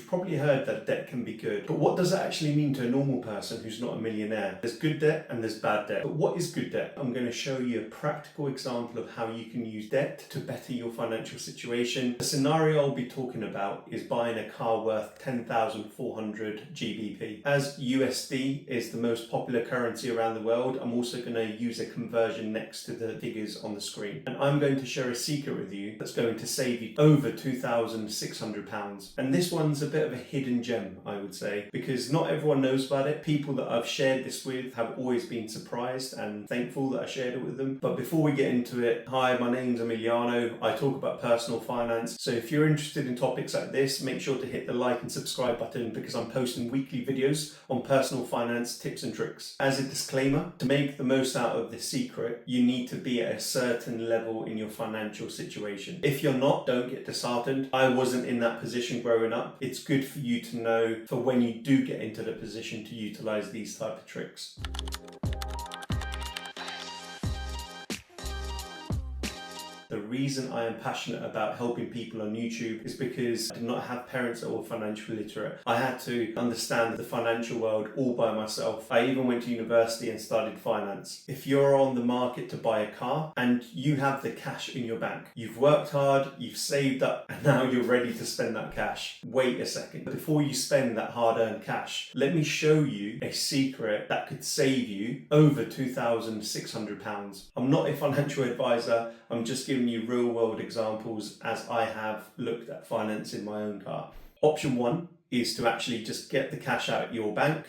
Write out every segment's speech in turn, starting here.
You've probably heard that debt can be good, but what does that actually mean to a normal person who's not a millionaire? There's good debt and there's bad debt. But what is good debt? I'm going to show you a practical example of how you can use debt to better your financial situation. The scenario I'll be talking about is buying a car worth 10,400 GBP. As USD is the most popular currency around the world, I'm also going to use a conversion next to the figures on the screen. And I'm going to share a secret with you that's going to save you over £2,600. And this one's a bit of a hidden gem, I would say, because not everyone knows about it. People that I've shared this with have always been surprised and thankful that I shared it with them. But before we get into it, hi, my name's Emiliano. I talk about personal finance. So if you're interested in topics like this, make sure to hit the like and subscribe button because I'm posting weekly videos on personal finance tips and tricks. As a disclaimer, to make the most out of this secret, you need to be at a certain level in your financial situation. If you're not, don't get disheartened. I wasn't in that position growing up. It's good for you to know for when you do get into the position to utilize these type of tricks. The reason I am passionate about helping people on YouTube is because I did not have parents that were financially literate. I had to understand the financial world all by myself. I even went to university and studied finance. If you're on the market to buy a car and you have the cash in your bank, you've worked hard, you've saved up, and now you're ready to spend that cash. Wait a second. Before you spend that hard-earned cash, let me show you a secret that could save you over £2,600. I'm not a financial advisor. I'm just giving you real world examples as I have looked at finance in my own car. Option one is to actually just get the cash out of your bank,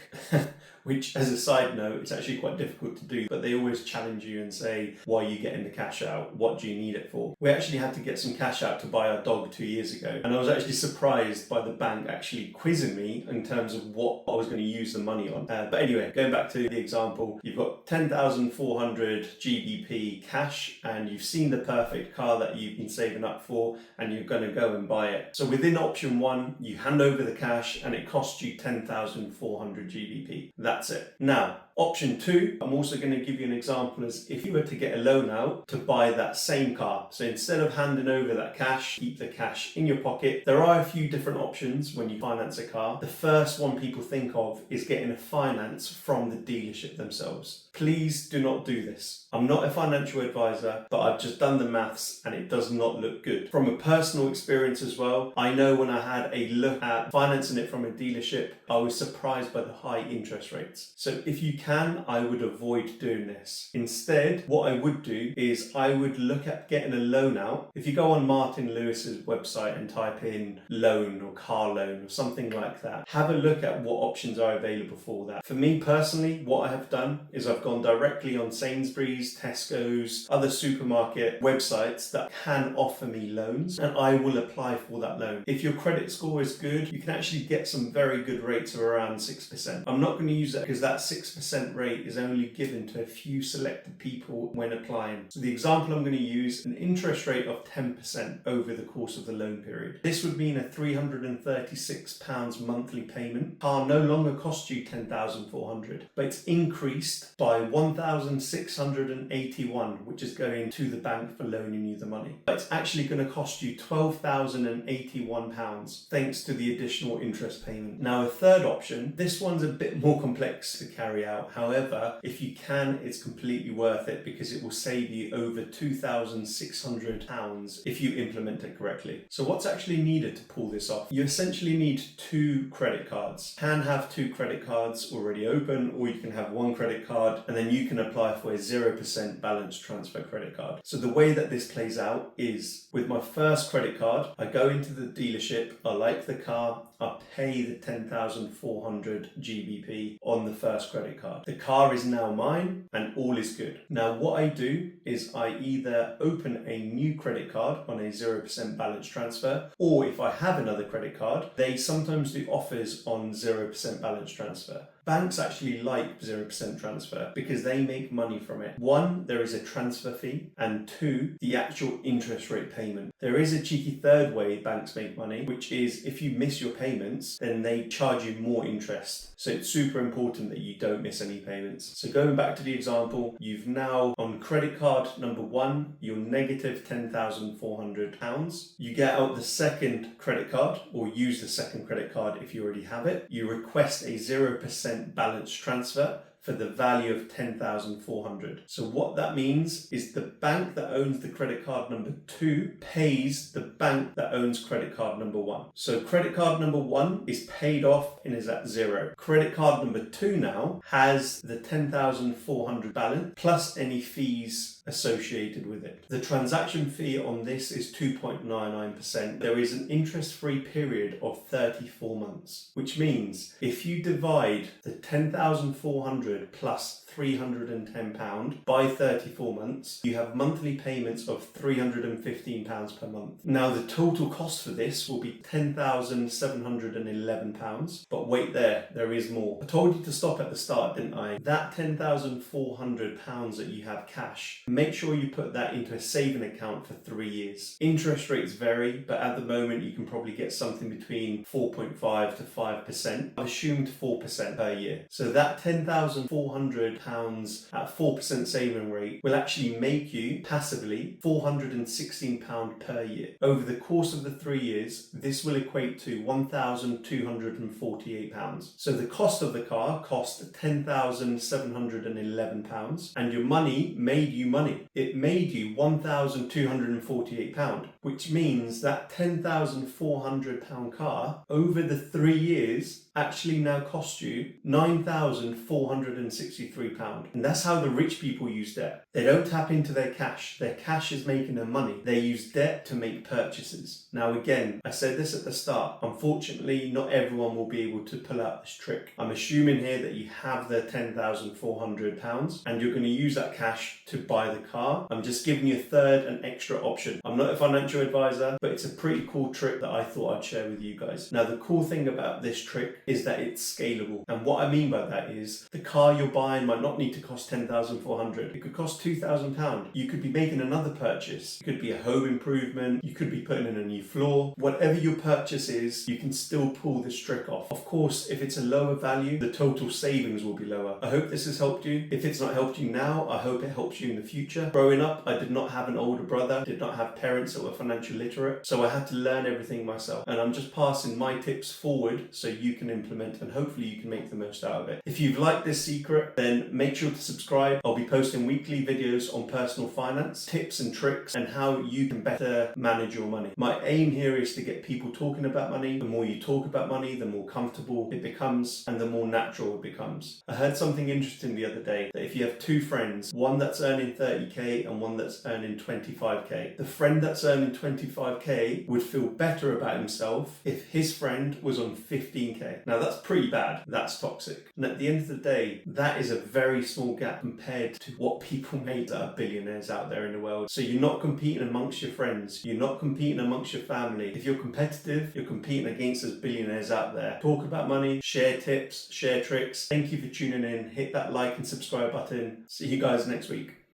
which as a side note, it's actually quite difficult to do, but they always challenge you and say, why are you getting the cash out? What do you need it for? We actually had to get some cash out to buy our dog 2 years ago. And I was actually surprised by the bank actually quizzing me in terms of what I was going to use the money on. But anyway, going back to the example, you've got 10,400 GBP cash and you've seen the perfect car that you've been saving up for and you're going to go and buy it. So within option one, you hand over the cash and it costs you 10,400 GBP. That's it. Now, option two, I'm also going to give you an example as if you were to get a loan out to buy that same car. So instead of handing over that cash, keep the cash in your pocket. There are a few different options when you finance a car. The first one people think of is getting a finance from the dealership themselves. Please do not do this. I'm not a financial advisor, but I've just done the maths and it does not look good. From a personal experience as well, I know when I had a look at financing it from a dealership, I was surprised by the high interest rates. So if you can, I would avoid doing this. Instead, what I would do is I would look at getting a loan out. If you go on Martin Lewis's website and type in loan or car loan or something like that, have a look at what options are available for that. For me personally, what I have done is I've gone directly on Sainsbury's, Tesco's, other supermarket websites that can offer me loans and I will apply for that loan. If your credit score is good, you can actually get some very good rates of around 6%. I'm not going to use that because that 6% rate is only given to a few selected people when applying. So the example I'm going to use, an interest rate of 10% over the course of the loan period. This would mean a £336 monthly payment. Car no longer costs you 10,400, but it's increased by 1,681, which is going to the bank for loaning you the money. But it's actually going to cost you £12,081 thanks to the additional interest payment. Now a third option, this one's a bit more complex to carry out. However, if you can, it's completely worth it because it will save you over £2,600 if you implement it correctly. So what's actually needed to pull this off? You essentially need 2 credit cards. You can have 2 credit cards already open, or you can have 1 credit card and then you can apply for a 0% balance transfer credit card. So the way that this plays out is with my first credit card, I go into the dealership, I like the car, I pay the 10,400 GBP on the first credit card. The car is now mine and all is good. Now what I do is I either open a new credit card on a 0% balance transfer, or if I have another credit card, they sometimes do offers on 0% balance transfer. Banks actually like 0% transfer because they make money from it. One, there is a transfer fee, and two, the actual interest rate payment. There is a cheeky third way banks make money, which is if you miss your payments, then they charge you more interest. So it's super important that you don't miss any payments. So going back to the example, you've now on credit card number 1, you're negative £10,400. You get out the second credit card, or use the second credit card if you already have it. You request a 0% balance transfer for the value of $10,400. So what that means is the bank that owns the credit card number 2 pays the bank that owns credit card number 1. So credit card number 1 is paid off and is at 0. Credit card number 2 now has the $10,400 balance plus any fees associated with it. The transaction fee on this is 2.99%. There is an interest-free period of 34 months, which means if you divide the 10,400 plus £310 by 34 months, you have monthly payments of £315 per month. Now the total cost for this will be £10,711, but wait there is more. I told you to stop at the start, didn't I? That £10,400 that you have cash, make sure you put that into a saving account for 3 years. Interest rates vary, but at the moment you can probably get something between 4.5 to 5%. I've assumed 4% per year. So that £10,400 at 4% saving rate will actually make you passively £416 per year. Over the course of the 3 years, this will equate to £1,248. So the cost of the car cost £10,711, and your money made you money. It made you £1,248, which means that £10,400 car over the 3 years actually now cost you £9,463. And that's how the rich people use debt. They don't tap into their cash. Their cash is making them money. They use debt to make purchases. Now again, I said this at the start. Unfortunately, not everyone will be able to pull out this trick. I'm assuming here that you have the £10,400 and you're going to use that cash to buy the car. I'm just giving you a third and extra option. I'm not a financial advisor, but it's a pretty cool trick that I thought I'd share with you guys. Now the cool thing about this trick is that it's scalable. And what I mean by that is the car you're buying might not need to cost $10,400. It could cost £2,000. You could be making another purchase. It could be a home improvement. You could be putting in a new floor. Whatever your purchase is, you can still pull this trick off. Of course, if it's a lower value, the total savings will be lower. I hope this has helped you. If it's not helped you now, I hope it helps you in the future. Growing up, I did not have an older brother, did not have parents that were financially literate, so I had to learn everything myself. And I'm just passing my tips forward so you can implement and hopefully you can make the most out of it. If you've liked this secret, then make sure to subscribe. I'll be posting weekly videos on personal finance, tips and tricks, and how you can better manage your money. My aim here is to get people talking about money. The more you talk about money, the more comfortable it becomes and the more natural it becomes. I heard something interesting the other day, that if you have two friends, one that's earning 30k and one that's earning 25k, the friend that's earning 25k would feel better about himself if his friend was on 15k. Now that's pretty bad. That's toxic. And at the end of the day, that is a very small gap compared to what people make that are billionaires out there in the world. So you're not competing amongst your friends. You're not competing amongst your family. If you're competitive, you're competing against those billionaires out there. Talk about money, share tips, share tricks. Thank you for tuning in. Hit that like and subscribe button. See you guys next week.